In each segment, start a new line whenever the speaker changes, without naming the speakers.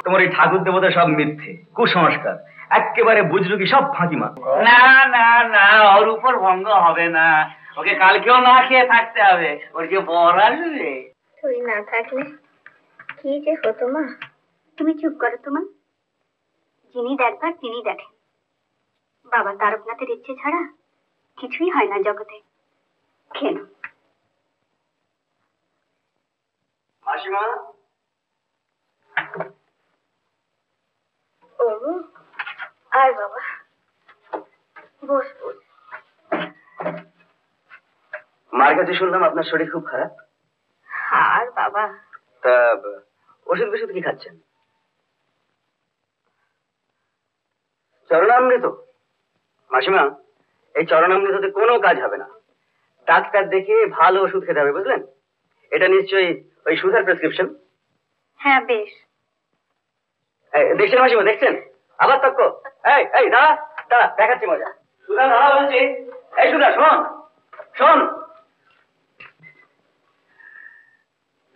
তোমার এই ঠাকুর দেবতা সব মিথ্যে, কুসংস্কার, একেবারে বুঝলো কি সব ফাঁকিমা।
না না না, ওর উপর ভঙ্গ হবে না, ওকে কালকেও না খেয়ে থাকতে হবে, ওর যে বর আসবে।
তুই না থাকলে কি যে হতো মা। তুমি চুপ করো তোমা, যিনি দেখবার তিনি দেখেন। বাবা তারকনাথের ইচ্ছে ছাড়া কিছুই হয় না জগতে। কেন
মাসিমা?
ও আয় বাবা, বস বস।
মার কাছে শুনলাম আপনার শরীর খুব খারাপ।
আর বাবা,
তা ওষুধ ফষুধ কি খাচ্ছেন? চরণামৃত? মাসিমা, এই চরণামৃততে কোনো কাজ হবে না, ডাক্তার দেখে ভালো ওষুধ খেতে হবে, বুঝলেন? এটা নিশ্চয়ই ওই সুধার প্রেসক্রিপশন।
হ্যাঁ বেশ।
দেখছেন মাসিমা, দেখছেন? আবার তক্ক। এই এই দাঁড়া দাঁড়া, দেখাচ্ছি মজা। সুধা দাঁড়া বলছি। এই সুধা শোন শোন।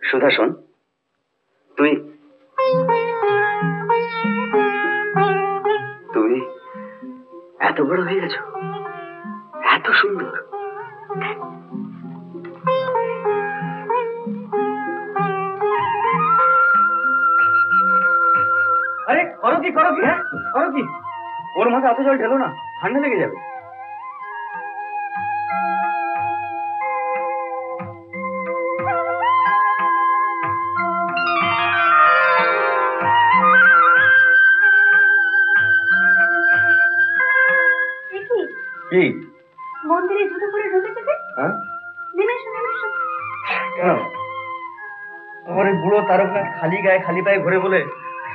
সুধা শোন, তুই তুমি এত বড় হয়ে গেছো, এত সুন্দর। আরে করো কি করো কি, হ্যাঁ করো কি? ওর মাথায় এত জল ঢেলো না, ঠান্ডা লেগে যাবে। কি
মন্দিরে জুতো পরে ঢুকেছে যে?
হ্যাঁ,
নেমে এসো নেমে এসো।
কেন? তোমার এই বুড়ো তারকনাথ খালি গায়ে খালি পায়ে ঘুরে বলে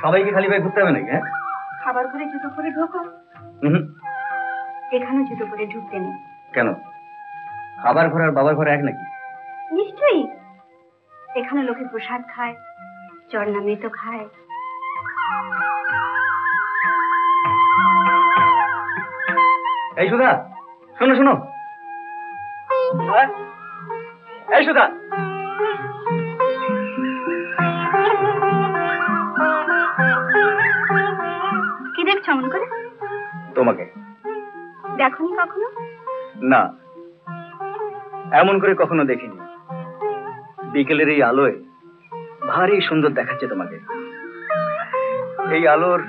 সবাইকে খালি পায়ে ঘুরতে হবে নাকি? হ্যাঁ,
খাবার ঘরে জুতো পরে ঢোকো। এখানে জুতো পরে ঢুকতে নেই।
কেন? খাবার ঘর আর বাবার ঘর এক নাকি?
নিশ্চয়ই। এখানে লোকে প্রসাদ খায়, চরণামৃত খায়।
এই সুধা শোনো শোনো। এই সুধা,
কি দেখছো অমন করে?
তোমাকে।
দেখোনি কখনো?
না, এমন করে কখনো দেখিনি। বিকেলের এই আলোয় ভারী সুন্দর দেখাচ্ছে তোমাকে। এই আলোর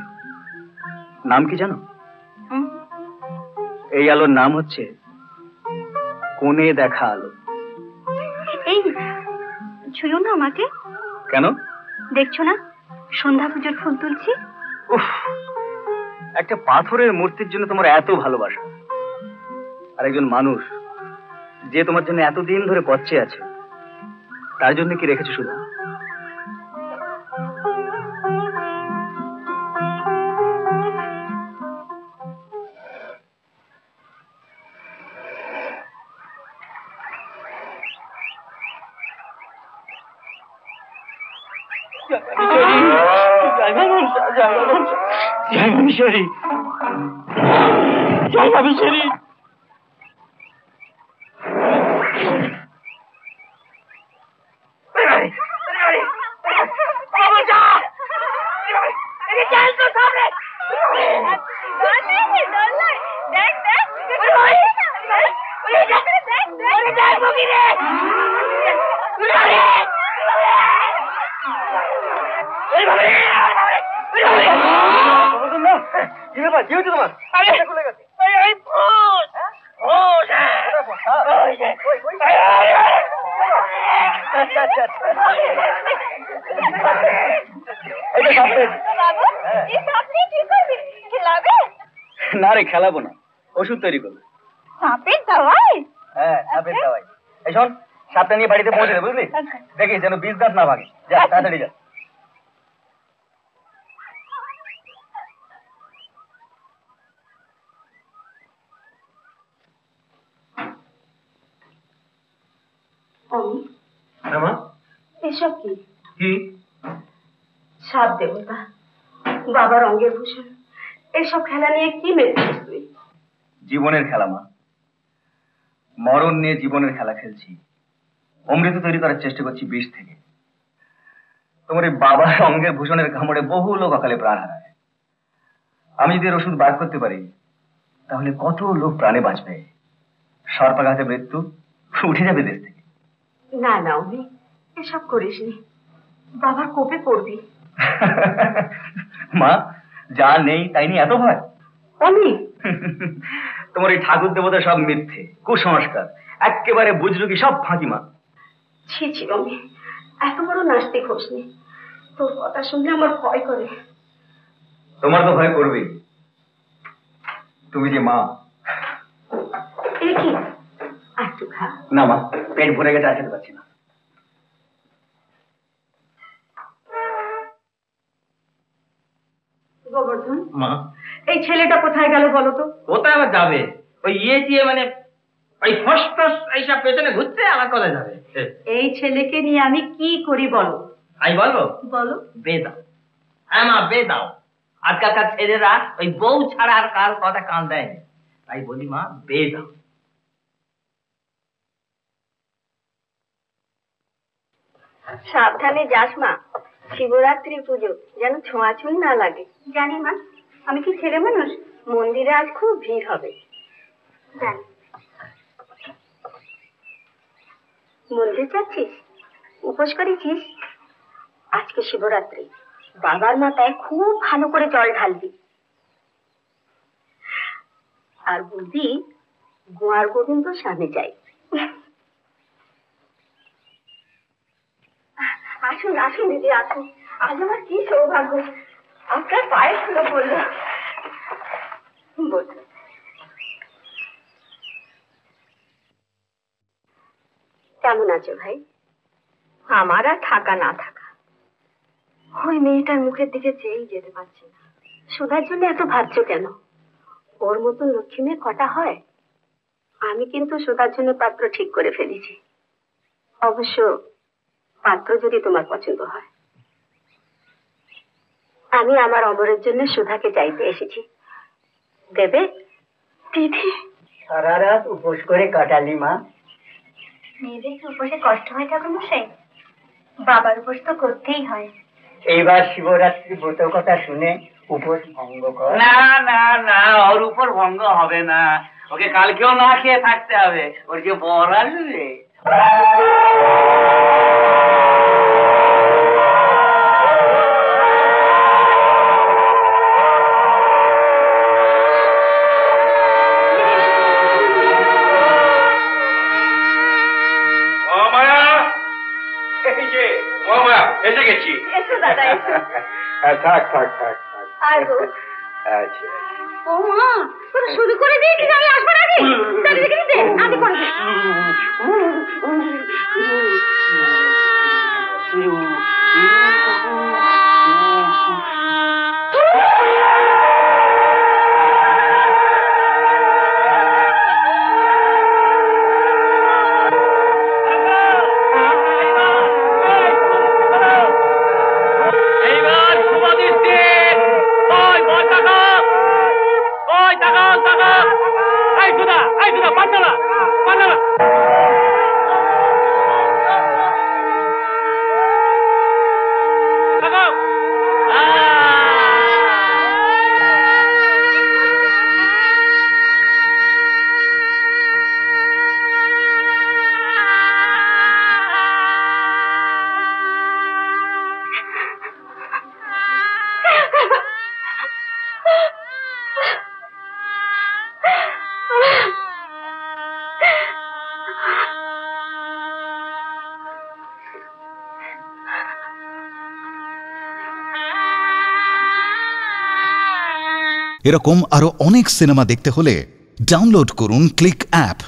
নাম কি জানো? এই আলোর নাম হচ্ছে কোণে দেখা আলো।
এই ছুঁয়ো না আমাকে।
কেন?
দেখছো না সন্ধ্যা পুজোর ফুল তুলছি।
উফ, একটা পাথরের মূর্তির জন্য তোমার এত ভালোবাসা, আর একজন মানুষ যে তোমার জন্য এতদিন ধরে পথে আছে, তার জন্য কি রেখেছো শুধু? জয় মহেশ্বরী, জয় মহেশ্বরী। কি হচ্ছে তোমার? না রে, খেলাবো না, ওষুধ তৈরি করবো।
সাপের দাওয়াই?
হ্যাঁ, সাপের দাওয়াই। এই শোন, সাপটা নিয়ে বাড়িতে পৌঁছে দে, বুঝলি? দেখিস যেন বিষ দাঁত না ভাগে। যা তাড়াতাড়ি যা।
এসব কি?
কি?
সাপ দেবতা, বাবার অঙ্গের ভূষণ, এসব খেলা নিয়ে কি মেরেছিস তুই?
জীবনের খেলা মা, মরণ নিয়ে জীবনের খেলা খেলছি। অমৃত তৈরি করার চেষ্টা করছি বিষ থেকে। তোমার এই বাবার অঙ্গের ভূষণের কামড়ে বহু লোক অকালে প্রাণ হারায়। আমি যদি এর ওষুধ বার করতে পারি তাহলে কত লোক প্রাণে বাঁচবে। সর্পাঘাতে মৃত্যু উঠে যাবে দেশ থেকে।
না না অমি, এসব করিসনি, বাবার কোপে পড়বি।
মা, যা নেই তাই নিয়ে এত ভয়?
অমি,
তোমার এই ঠাকুর দেবতা সব মিথ্যে, কুসংস্কার, একেবারে বুঝলো কি সব ফাঁকি। মা,
ছি ছি অমি, এত বড় নাস্তিক হোসনি। তোর কথা শুনলে আমার ভয় করে।
তোমার তো ভয় করবেই, তুমি যে মা।
এ কি, একটু খা।
না মা, পেট ভরে গেছে, আর খেতে পারছি না।
গোবর্ধন,
মা,
এই ছেলেটা কোথায় গেল বলো তো?
কোথায় আবার যাবে? ওই দিয়ে মানে ওই ফসফস এইসব পেছনে ঘুরতে আমার কোথায় যাবে?
এই ছেলেকে নিয়ে আমি কি করি বলো?
আমি বলবো
বলো।
বেদাও, হ্যাঁ মা বেদাও। আজকালকার ছেলেরা ওই বউ ছাড়া আর কার কথা কান দেয় না, তাই বলি মা বেদাও।
সাবধানে যাস মা, শিবরাত্রি পুজো, যেন ছোঁয়াছুঁই না লাগে। জানি মা, আমি কি ছেলে মানুষ, মন্দিরে আজ খুব ভিড় হবে। জানি। মন্দির যাচ্ছিস? উপোস করেছিস? আজকে শিবরাত্রি, বাবার মাথায় খুব ভালো করে জল ঢালবি, আর বলবি গোয়ার গোবিন্দ স্বামী চাই। আসুন আসুন দিদি, আসুন। আজ আমার কি সৌভাগ্য, আপনার পায়ে শুলো বললো। কেমন আছো ভাই? আমার আর থাকা না থাকা, ওই মেয়েটার মুখের দিকে চেয়েই যেতে পারছি না। সুধার জন্য এত ভাবছো কেন? ওর মতন লক্ষ্মী মেয়ে কটা হয়? আমি কিন্তু সুধার জন্য পাত্র ঠিক করে ফেলেছি, অবশ্য পাত্র যদি তোমার পছন্দ হয়। আমি আমার অমরের জন্য সুধাকে চাইতে এসেছি, দেবে? দিদি,
সারা রাত উপোস করে কাটালি মা?
মেয়েদের কি উপোসে কষ্ট হয় ঠাকুর মশাই? বাবার উপোস তো করতেই হয়।
এইবার শিবরাত্রি ব্রত কথা শুনে উপোস ভঙ্গ কর।
না না না, ওর উপর ভঙ্গ হবে না, ওকে কালকেও না খেয়ে থাকতে হবে, ওর যে বর আসবে। এসে গেছি।
এসো দাদা, এসো।
থাক থাক থাক থাক।
আর গো,
আচ্ছা,
ও মা, তোরা শুরু করে দিয়েছিস আমি আসবার আগে? তাহলে দেখে দিতে আমি করবো।
এরকম আরো অনেক সিনেমা দেখতে হলে ডাউনলোড করুন ক্লিক অ্যাপ।